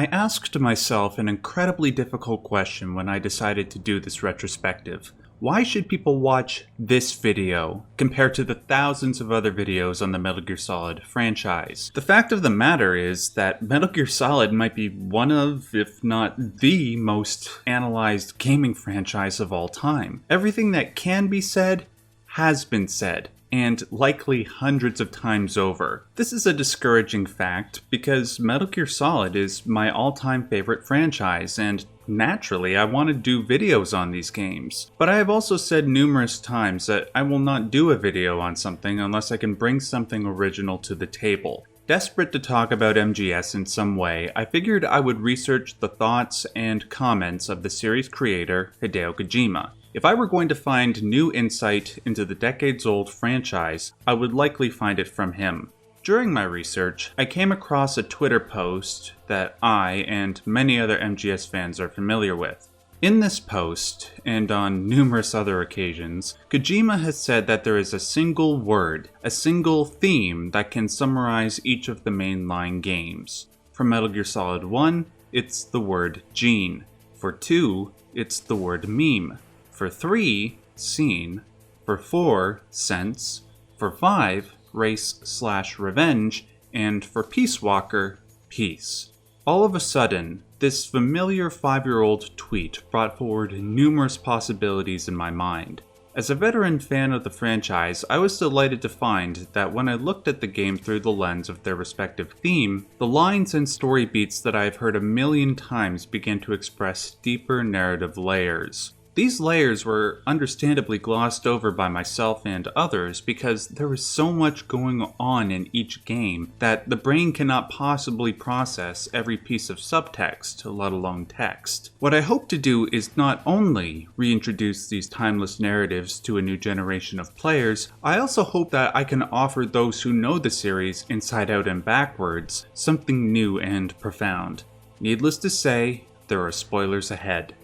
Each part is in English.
I asked myself an incredibly difficult question when I decided to do this retrospective. Why should people watch this video compared to the thousands of other videos on the Metal Gear Solid franchise? The fact of the matter is that Metal Gear Solid might be one of, if not the most analyzed gaming franchise of all time. Everything that can be said has been said, and likely hundreds of times over. This is a discouraging fact because Metal Gear Solid is my all-time favorite franchise, and naturally I want to do videos on these games. But I have also said numerous times that I will not do a video on something unless I can bring something original to the table. Desperate to talk about MGS in some way, I figured I would research the thoughts and comments of the series creator, Hideo Kojima. If I were going to find new insight into the decades-old franchise, I would likely find it from him. During my research, I came across a Twitter post that I and many other MGS fans are familiar with. In this post, and on numerous other occasions, Kojima has said that there is a single word, a single theme that can summarize each of the mainline games. For Metal Gear Solid 1, it's the word gene. For 2, it's the word meme. For 3, scene. For 4, sense. For 5, race/revenge. And for Peace Walker, peace. All of a sudden, this familiar 5-year-old tweet brought forward numerous possibilities in my mind. As a veteran fan of the franchise, I was delighted to find that when I looked at the game through the lens of their respective theme, the lines and story beats that I have heard a million times began to express deeper narrative layers. These layers were understandably glossed over by myself and others because there is so much going on in each game that the brain cannot possibly process every piece of subtext, let alone text. What I hope to do is not only reintroduce these timeless narratives to a new generation of players, I also hope that I can offer those who know the series inside out and backwards something new and profound. Needless to say, there are spoilers ahead.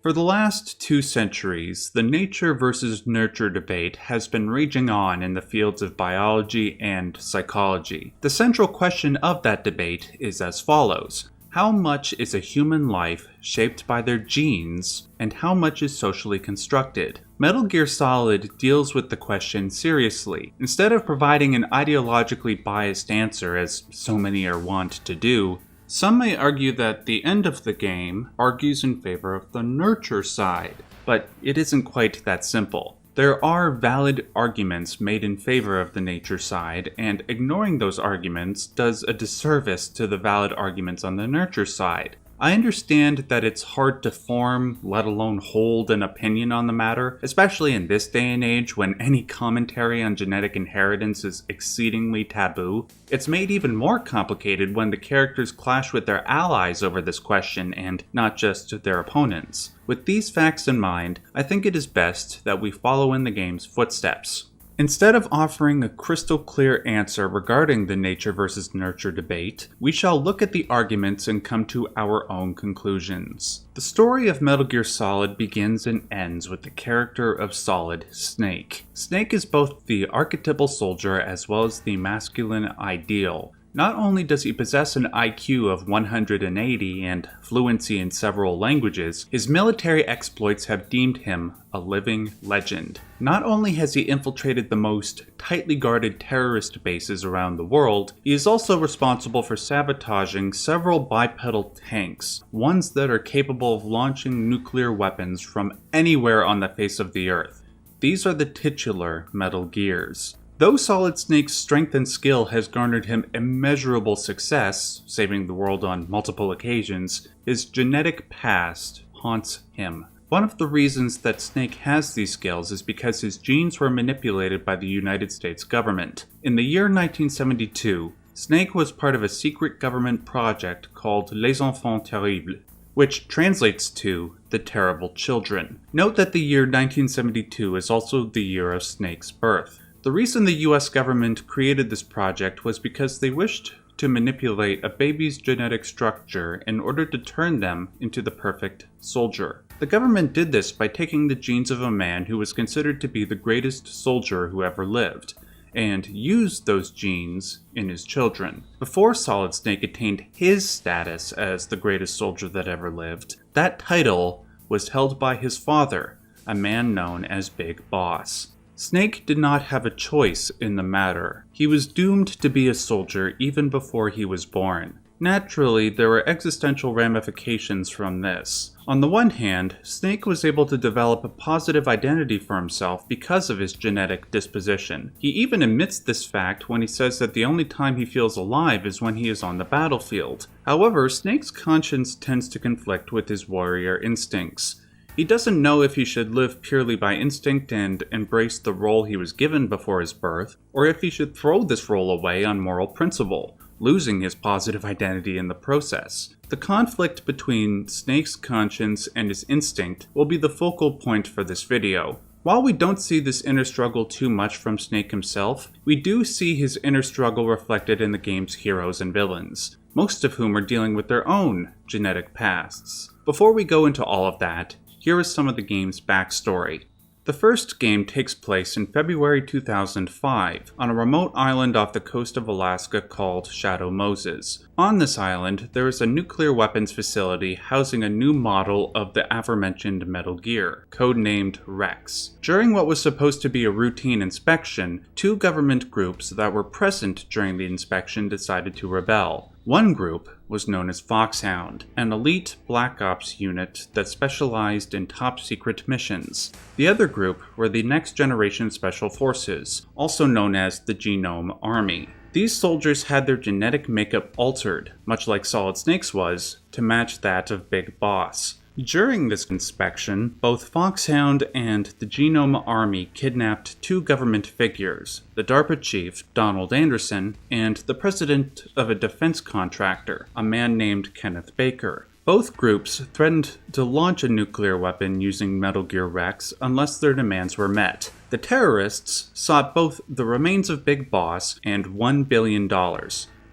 For the last 2 centuries, the nature versus nurture debate has been raging on in the fields of biology and psychology. The central question of that debate is as follows. How much is a human life shaped by their genes, and how much is socially constructed? Metal Gear Solid deals with the question seriously. Instead of providing an ideologically biased answer, as so many are wont to do, some may argue that the end of the game argues in favor of the nurture side, but it isn't quite that simple. There are valid arguments made in favor of the nature side, and ignoring those arguments does a disservice to the valid arguments on the nurture side. I understand that it's hard to form, let alone hold an opinion on the matter, especially in this day and age when any commentary on genetic inheritance is exceedingly taboo. It's made even more complicated when the characters clash with their allies over this question and not just their opponents. With these facts in mind, I think it is best that we follow in the game's footsteps. Instead of offering a crystal clear answer regarding the nature versus nurture debate, we shall look at the arguments and come to our own conclusions. The story of Metal Gear Solid begins and ends with the character of Solid, Snake. Snake is both the archetypal soldier as well as the masculine ideal. Not only does he possess an IQ of 180 and fluency in several languages, his military exploits have deemed him a living legend. Not only has he infiltrated the most tightly guarded terrorist bases around the world, he is also responsible for sabotaging several bipedal tanks, ones that are capable of launching nuclear weapons from anywhere on the face of the Earth. These are the titular Metal Gears. Though Solid Snake's strength and skill has garnered him immeasurable success, saving the world on multiple occasions, his genetic past haunts him. One of the reasons that Snake has these skills is because his genes were manipulated by the United States government. In the year 1972, Snake was part of a secret government project called Les Enfants Terribles, which translates to the Terrible Children. Note that the year 1972 is also the year of Snake's birth. The reason the US government created this project was because they wished to manipulate a baby's genetic structure in order to turn them into the perfect soldier. The government did this by taking the genes of a man who was considered to be the greatest soldier who ever lived, and used those genes in his children. Before Solid Snake attained his status as the greatest soldier that ever lived, that title was held by his father, a man known as Big Boss. Snake did not have a choice in the matter. He was doomed to be a soldier even before he was born. Naturally, there were existential ramifications from this. On the one hand, Snake was able to develop a positive identity for himself because of his genetic disposition. He even admits this fact when he says that the only time he feels alive is when he is on the battlefield. However, Snake's conscience tends to conflict with his warrior instincts. He doesn't know if he should live purely by instinct and embrace the role he was given before his birth, or if he should throw this role away on moral principle, losing his positive identity in the process. The conflict between Snake's conscience and his instinct will be the focal point for this video. While we don't see this inner struggle too much from Snake himself, we do see his inner struggle reflected in the game's heroes and villains, most of whom are dealing with their own genetic pasts. Before we go into all of that, here is some of the game's backstory. The first game takes place in February 2005 on a remote island off the coast of Alaska called Shadow Moses. On this island, there is a nuclear weapons facility housing a new model of the aforementioned Metal Gear, codenamed Rex. During what was supposed to be a routine inspection, two government groups that were present during the inspection decided to rebel. One group was known as FOXHOUND, an elite Black Ops unit that specialized in top-secret missions. The other group were the Next Generation Special Forces, also known as the Genome Army. These soldiers had their genetic makeup altered, much like Solid Snake's was, to match that of Big Boss. During this inspection, both FOXHOUND and the Genome Army kidnapped two government figures, the DARPA chief, Donald Anderson, and the president of a defense contractor, a man named Kenneth Baker. Both groups threatened to launch a nuclear weapon using Metal Gear Rex unless their demands were met. The terrorists sought both the remains of Big Boss and $1 billion.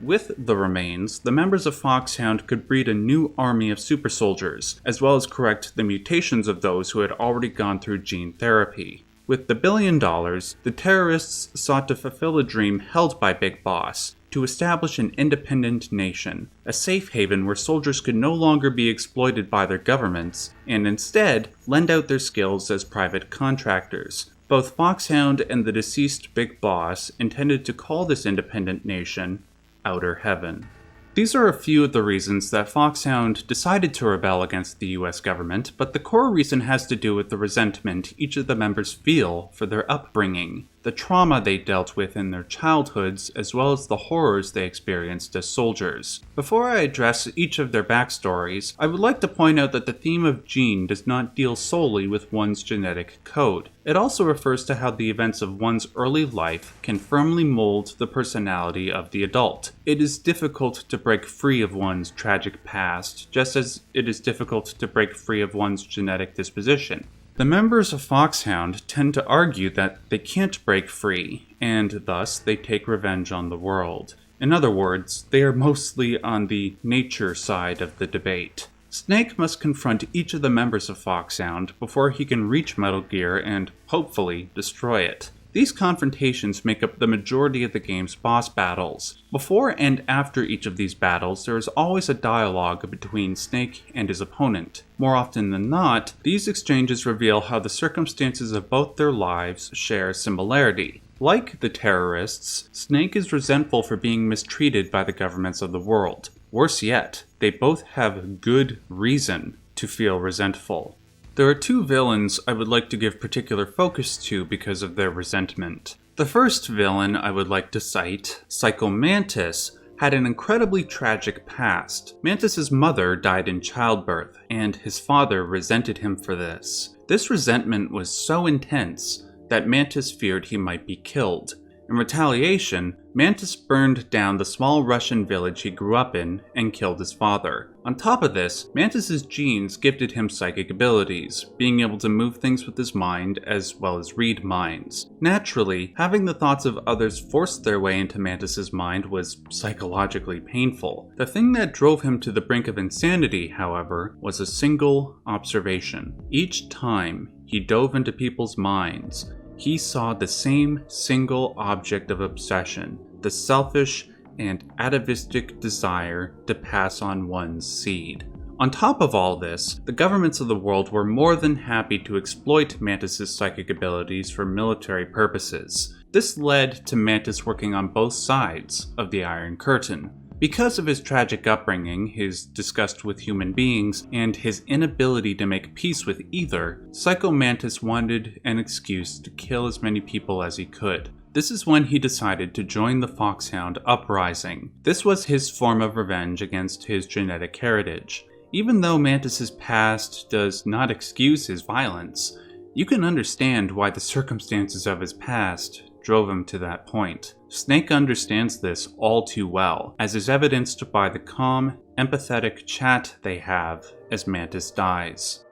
With the remains, the members of FOXHOUND could breed a new army of super soldiers, as well as correct the mutations of those who had already gone through gene therapy. With the $1 billion, the terrorists sought to fulfill a dream held by Big Boss, to establish an independent nation, a safe haven where soldiers could no longer be exploited by their governments, and instead lend out their skills as private contractors. Both FOXHOUND and the deceased Big Boss intended to call this independent nation Outer Heaven. These are a few of the reasons that FOXHOUND decided to rebel against the US government, but the core reason has to do with the resentment each of the members feel for their upbringing, the trauma they dealt with in their childhoods, as well as the horrors they experienced as soldiers. Before I address each of their backstories, I would like to point out that the theme of gene does not deal solely with one's genetic code. It also refers to how the events of one's early life can firmly mold the personality of the adult. It is difficult to break free of one's tragic past, just as it is difficult to break free of one's genetic disposition. The members of FOXHOUND tend to argue that they can't break free, and thus they take revenge on the world. In other words, they are mostly on the nature side of the debate. Snake must confront each of the members of FOXHOUND before he can reach Metal Gear and, hopefully, destroy it. These confrontations make up the majority of the game's boss battles. Before and after each of these battles, there is always a dialogue between Snake and his opponent. More often than not, these exchanges reveal how the circumstances of both their lives share similarity. Like the terrorists, Snake is resentful for being mistreated by the governments of the world. Worse yet, they both have good reason to feel resentful. There are two villains I would like to give particular focus to because of their resentment. The first villain I would like to cite, Psycho Mantis, had an incredibly tragic past. Mantis's mother died in childbirth, and his father resented him for this. This resentment was so intense that Mantis feared he might be killed. In retaliation, Mantis burned down the small Russian village he grew up in and killed his father. On top of this, Mantis's genes gifted him psychic abilities, being able to move things with his mind as well as read minds. Naturally, having the thoughts of others force their way into Mantis's mind was psychologically painful. The thing that drove him to the brink of insanity, however, was a single observation. Each time he dove into people's minds, he saw the same single object of obsession, the selfish and atavistic desire to pass on one's seed. On top of all this, the governments of the world were more than happy to exploit Mantis' psychic abilities for military purposes. This led to Mantis working on both sides of the Iron Curtain. Because of his tragic upbringing, his disgust with human beings, and his inability to make peace with either, Psycho Mantis wanted an excuse to kill as many people as he could. This is when he decided to join the FOXHOUND uprising. This was his form of revenge against his genetic heritage. Even though Mantis' past does not excuse his violence, you can understand why the circumstances of his past drove him to that point. Snake understands this all too well, as is evidenced by the calm, empathetic chat they have as Mantis dies.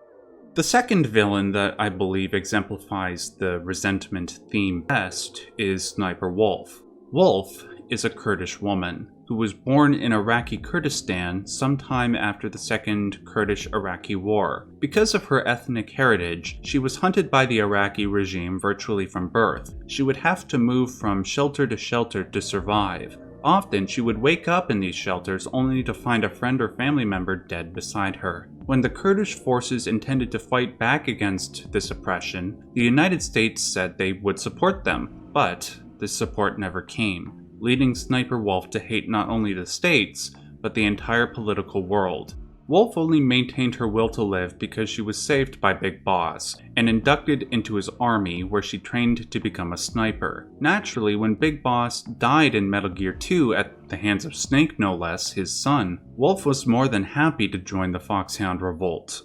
The second villain that I believe exemplifies the resentment theme best is Sniper Wolf. Wolf is a Kurdish woman who was born in Iraqi Kurdistan sometime after the Second Kurdish-Iraqi War. Because of her ethnic heritage, she was hunted by the Iraqi regime virtually from birth. She would have to move from shelter to survive. Often, she would wake up in these shelters only to find a friend or family member dead beside her. When the Kurdish forces intended to fight back against this oppression, the United States said they would support them, but this support never came, leading Sniper Wolf to hate not only the states, but the entire political world. Wolf only maintained her will to live because she was saved by Big Boss, and inducted into his army where she trained to become a sniper. Naturally, when Big Boss died in Metal Gear 2 at the hands of Snake no less, his son, Wolf was more than happy to join the FOXHOUND revolt.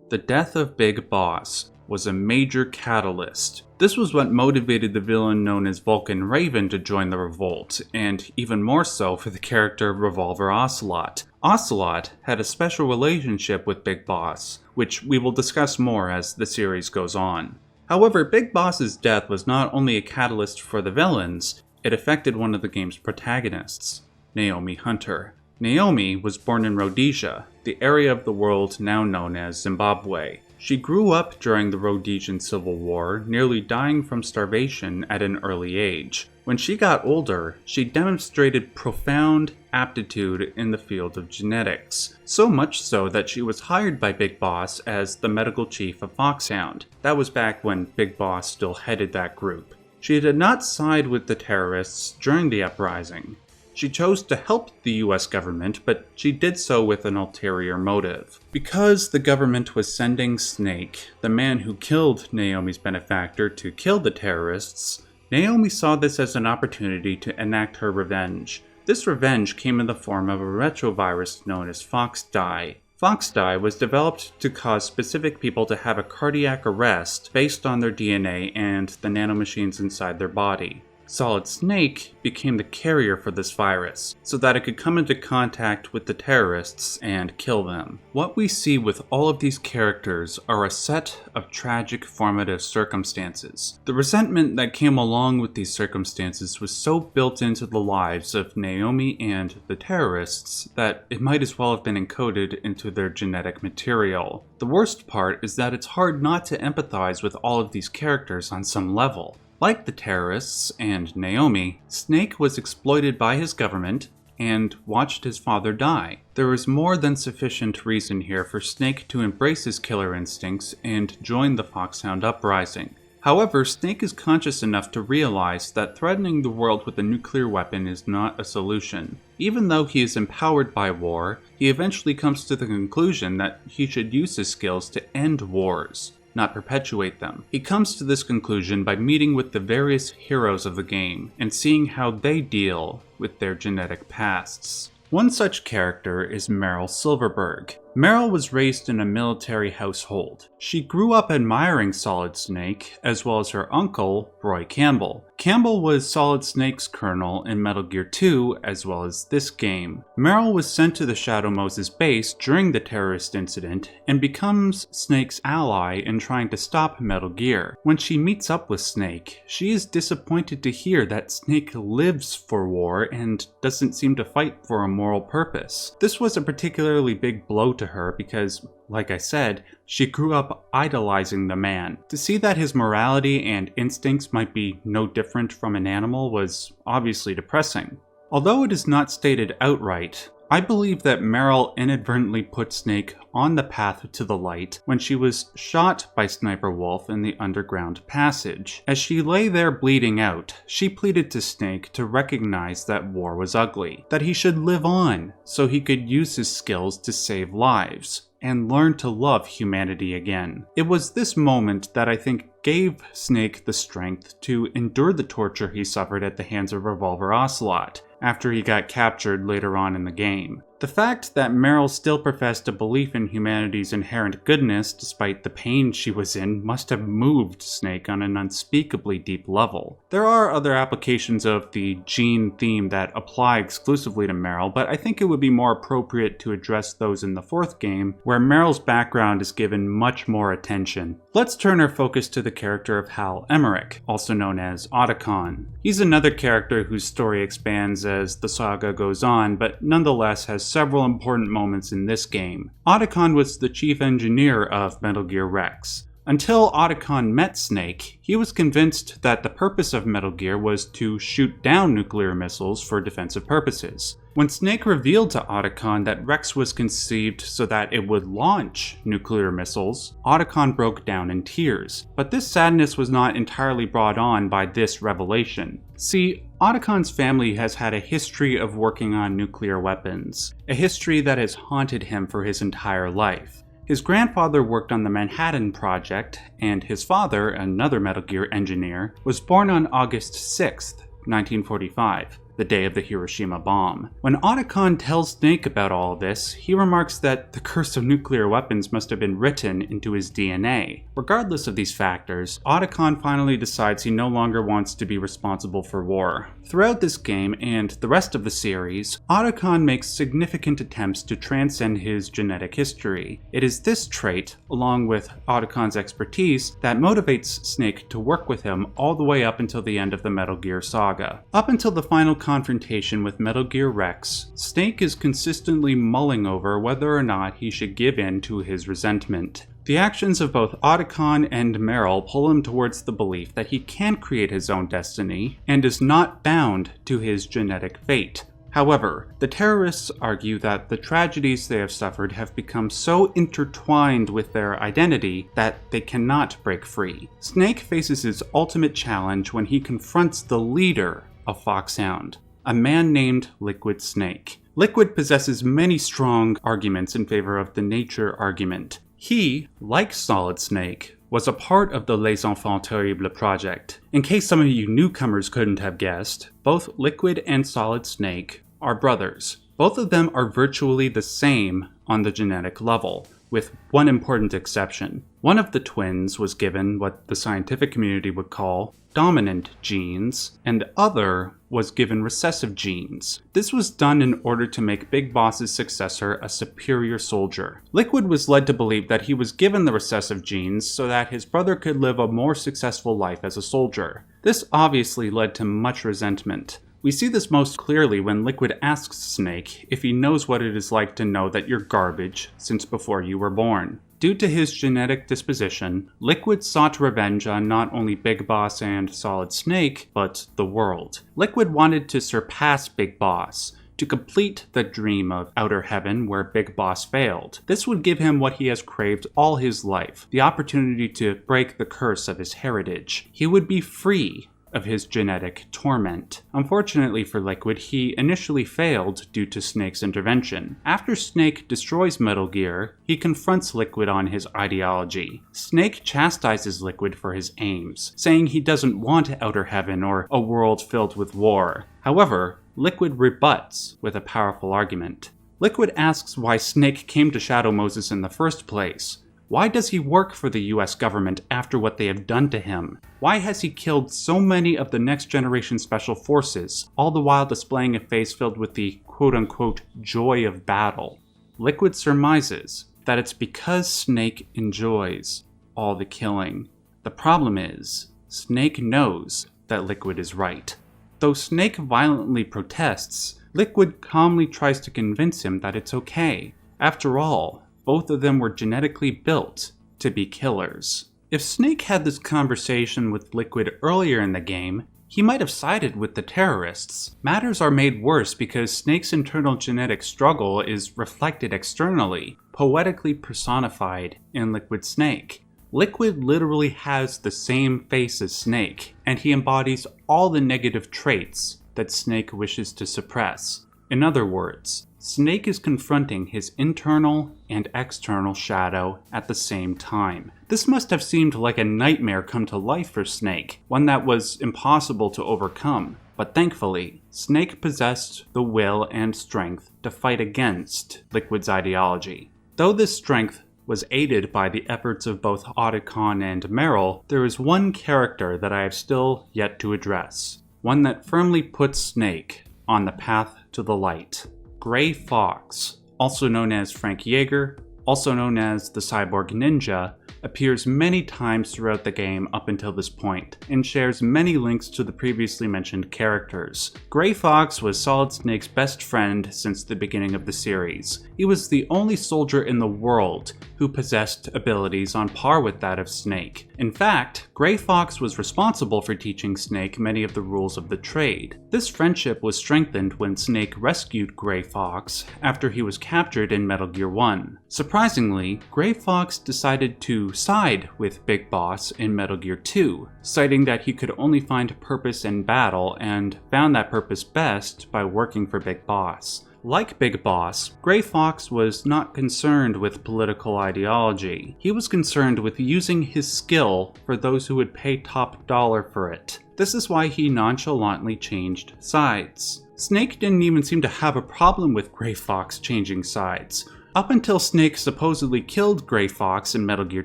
The death of Big Boss was a major catalyst. This was what motivated the villain known as Vulcan Raven to join the revolt, and even more so for the character Revolver Ocelot. Ocelot had a special relationship with Big Boss, which we will discuss more as the series goes on. However, Big Boss's death was not only a catalyst for the villains, it affected one of the game's protagonists, Naomi Hunter. Naomi was born in Rhodesia, the area of the world now known as Zimbabwe. She grew up during the Rhodesian Civil War, nearly dying from starvation at an early age. When she got older, she demonstrated profound aptitude in the field of genetics, so much so that she was hired by Big Boss as the medical chief of FOXHOUND. That was back when Big Boss still headed that group. She did not side with the terrorists during the uprising. She chose to help the US government, but she did so with an ulterior motive. Because the government was sending Snake, the man who killed Naomi's benefactor, to kill the terrorists, Naomi saw this as an opportunity to enact her revenge. This revenge came in the form of a retrovirus known as FOXDIE. FOXDIE was developed to cause specific people to have a cardiac arrest based on their DNA and the nanomachines inside their body. Solid Snake became the carrier for this virus, so that it could come into contact with the terrorists and kill them. What we see with all of these characters are a set of tragic formative circumstances. The resentment that came along with these circumstances was so built into the lives of Naomi and the terrorists that it might as well have been encoded into their genetic material. The worst part is that it's hard not to empathize with all of these characters on some level. Like the terrorists and Naomi, Snake was exploited by his government and watched his father die. There is more than sufficient reason here for Snake to embrace his killer instincts and join the FOXHOUND uprising. However, Snake is conscious enough to realize that threatening the world with a nuclear weapon is not a solution. Even though he is empowered by war, he eventually comes to the conclusion that he should use his skills to end wars, not perpetuate them. He comes to this conclusion by meeting with the various heroes of the game and seeing how they deal with their genetic pasts. One such character is Meryl Silverberg. Meryl was raised in a military household. She grew up admiring Solid Snake, as well as her uncle, Roy Campbell. Campbell was Solid Snake's colonel in Metal Gear 2, as well as this game. Meryl was sent to the Shadow Moses base during the terrorist incident, and becomes Snake's ally in trying to stop Metal Gear. When she meets up with Snake, she is disappointed to hear that Snake lives for war and doesn't seem to fight for a moral purpose. This was a particularly big blow to to her because, like I said, she grew up idolizing the man. To see that his morality and instincts might be no different from an animal was obviously depressing. Although it is not stated outright, I believe that Meryl inadvertently put Snake on the path to the light when she was shot by Sniper Wolf in the underground passage. As she lay there bleeding out, she pleaded to Snake to recognize that war was ugly, that he should live on so he could use his skills to save lives and learn to love humanity again. It was this moment that I think gave Snake the strength to endure the torture he suffered at the hands of Revolver Ocelot after he got captured later on in the game. The fact that Meryl still professed a belief in humanity's inherent goodness despite the pain she was in must have moved Snake on an unspeakably deep level. There are other applications of the gene theme that apply exclusively to Meryl, but I think it would be more appropriate to address those in the fourth game, where Meryl's background is given much more attention. Let's turn our focus to the character of Hal Emmerich, also known as Otacon. He's another character whose story expands as the saga goes on, but nonetheless has several important moments in this game. Otacon was the chief engineer of Metal Gear Rex. Until Otacon met Snake, he was convinced that the purpose of Metal Gear was to shoot down nuclear missiles for defensive purposes. When Snake revealed to Otacon that Rex was conceived so that it would launch nuclear missiles, Otacon broke down in tears. But this sadness was not entirely brought on by this revelation. See, Otacon's family has had a history of working on nuclear weapons, a history that has haunted him for his entire life. His grandfather worked on the Manhattan Project, and his father, another Metal Gear engineer, was born on August 6th, 1945. The day of the Hiroshima bomb. When Otacon tells Snake about all of this, he remarks that the curse of nuclear weapons must have been written into his DNA. Regardless of these factors, Otacon finally decides he no longer wants to be responsible for war. Throughout this game and the rest of the series, Otacon makes significant attempts to transcend his genetic history. It is this trait, along with Otacon's expertise, that motivates Snake to work with him all the way up until the end of the Metal Gear saga. Up until the final confrontation with Metal Gear Rex, Snake is consistently mulling over whether or not he should give in to his resentment. The actions of both Otacon and Meryl pull him towards the belief that he can create his own destiny and is not bound to his genetic fate. However, the terrorists argue that the tragedies they have suffered have become so intertwined with their identity that they cannot break free. Snake faces his ultimate challenge when he confronts the leader of FOXHOUND, a man named Liquid Snake. Liquid possesses many strong arguments in favor of the nature argument. He, like Solid Snake, was a part of the Les Enfants Terribles project. In case some of you newcomers couldn't have guessed, both Liquid and Solid Snake are brothers. Both of them are virtually the same on the genetic level, with one important exception. One of the twins was given what the scientific community would call dominant genes, and the other was given recessive genes. This was done in order to make Big Boss's successor a superior soldier. Liquid was led to believe that he was given the recessive genes so that his brother could live a more successful life as a soldier. This obviously led to much resentment. We see this most clearly when Liquid asks Snake if he knows what it is like to know that you're garbage since before you were born. Due to his genetic disposition, Liquid sought revenge on not only Big Boss and Solid Snake, but the world. Liquid wanted to surpass Big Boss, to complete the dream of outer heaven where Big Boss failed. This would give him what he has craved all his life, the opportunity to break the curse of his heritage. He would be free of his genetic torment. Unfortunately for Liquid, he initially failed due to Snake's intervention. After Snake destroys Metal Gear, he confronts Liquid on his ideology. Snake chastises Liquid for his aims, saying he doesn't want outer heaven or a world filled with war. However, Liquid rebuts with a powerful argument. Liquid asks why Snake came to Shadow Moses in the first place. Why does he work for the US government after what they have done to him? Why has he killed so many of the next generation special forces, all the while displaying a face filled with the quote-unquote joy of battle? Liquid surmises that it's because Snake enjoys all the killing. The problem is, Snake knows that Liquid is right. Though Snake violently protests, Liquid calmly tries to convince him that it's okay. After all, both of them were genetically built to be killers. If Snake had this conversation with Liquid earlier in the game, he might have sided with the terrorists. Matters are made worse because Snake's internal genetic struggle is reflected externally, poetically personified in Liquid Snake. Liquid literally has the same face as Snake, and he embodies all the negative traits that Snake wishes to suppress. In other words, Snake is confronting his internal and external shadow at the same time. This must have seemed like a nightmare come to life for Snake, one that was impossible to overcome. But thankfully, Snake possessed the will and strength to fight against Liquid's ideology. Though this strength was aided by the efforts of both Otacon and Meryl, there is one character that I have still yet to address. One that firmly puts Snake on the path to the light. Gray Fox, also known as Frank Yeager, also known as the Cyborg Ninja, appears many times throughout the game up until this point, and shares many links to the previously mentioned characters. Gray Fox was Solid Snake's best friend since the beginning of the series. He was the only soldier in the world who possessed abilities on par with that of Snake. In fact, Gray Fox was responsible for teaching Snake many of the rules of the trade. This friendship was strengthened when Snake rescued Gray Fox after he was captured in Metal Gear 1. Surprisingly, Gray Fox decided to side with Big Boss in Metal Gear 2, citing that he could only find purpose in battle and found that purpose best by working for Big Boss. Like Big Boss, Gray Fox was not concerned with political ideology. He was concerned with using his skill for those who would pay top dollar for it. This is why he nonchalantly changed sides. Snake didn't even seem to have a problem with Gray Fox changing sides. Up until Snake supposedly killed Gray Fox in Metal Gear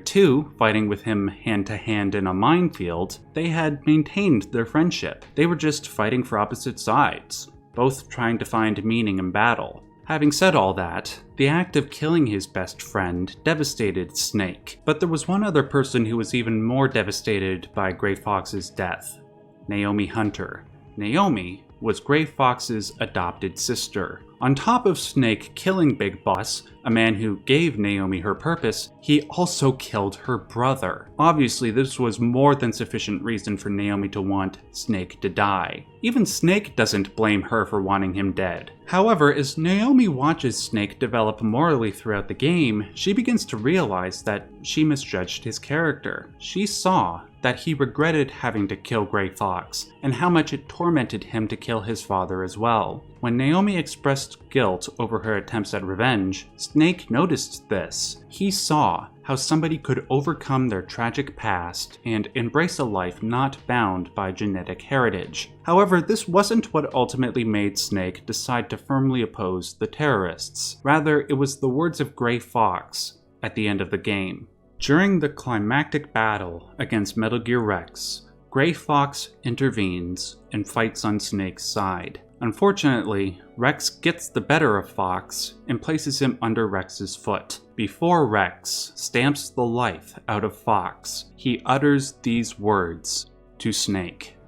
2, fighting with him hand-to-hand in a minefield, they had maintained their friendship. They were just fighting for opposite sides, both trying to find meaning in battle. Having said all that, the act of killing his best friend devastated Snake. But there was one other person who was even more devastated by Gray Fox's death: Naomi Hunter. Naomi was Gray Fox's adopted sister. On top of Snake killing Big Boss, a man who gave Naomi her purpose, he also killed her brother. Obviously, this was more than sufficient reason for Naomi to want Snake to die. Even Snake doesn't blame her for wanting him dead. However, as Naomi watches Snake develop morally throughout the game, she begins to realize that she misjudged his character. She saw that he regretted having to kill Gray Fox, and how much it tormented him to kill his father as well. When Naomi expressed guilt over her attempts at revenge, Snake noticed this. He saw how somebody could overcome their tragic past and embrace a life not bound by genetic heritage. However, this wasn't what ultimately made Snake decide to firmly oppose the terrorists. Rather, it was the words of Gray Fox at the end of the game. During the climactic battle against Metal Gear Rex, Gray Fox intervenes and fights on Snake's side. Unfortunately, Rex gets the better of Fox and places him under Rex's foot. Before Rex stamps the life out of Fox, he utters these words to Snake.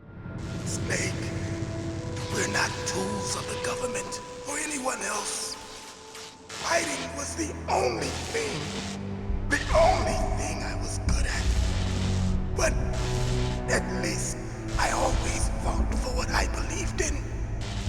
Snake, we're not tools of the government or anyone else. Fighting was the only thing I was good at. But at least I always fought for what I believed in.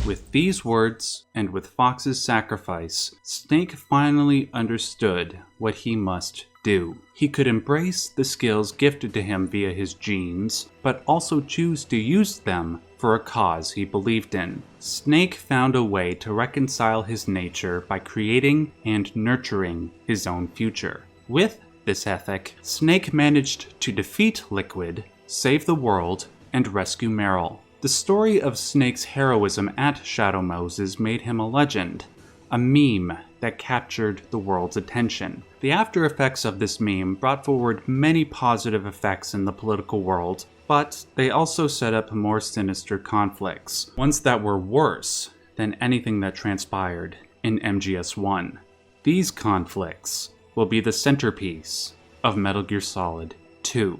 With these words, and with Fox's sacrifice, Snake finally understood what he must do. He could embrace the skills gifted to him via his genes, but also choose to use them for a cause he believed in. Snake found a way to reconcile his nature by creating and nurturing his own future. With this ethic, Snake managed to defeat Liquid, save the world, and rescue Meryl. The story of Snake's heroism at Shadow Moses made him a legend, a meme that captured the world's attention. The after effects of this meme brought forward many positive effects in the political world, but they also set up more sinister conflicts, ones that were worse than anything that transpired in MGS1. These conflicts will be the centerpiece of Metal Gear Solid 2.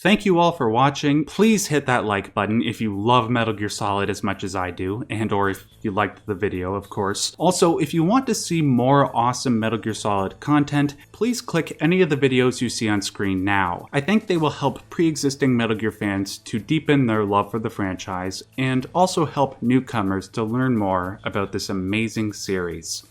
Thank you all for watching. Please hit that like button if you love Metal Gear Solid as much as I do, and or if you liked the video, of course. Also, if you want to see more awesome Metal Gear Solid content, please click any of the videos you see on screen now. I think they will help pre-existing Metal Gear fans to deepen their love for the franchise, and also help newcomers to learn more about this amazing series.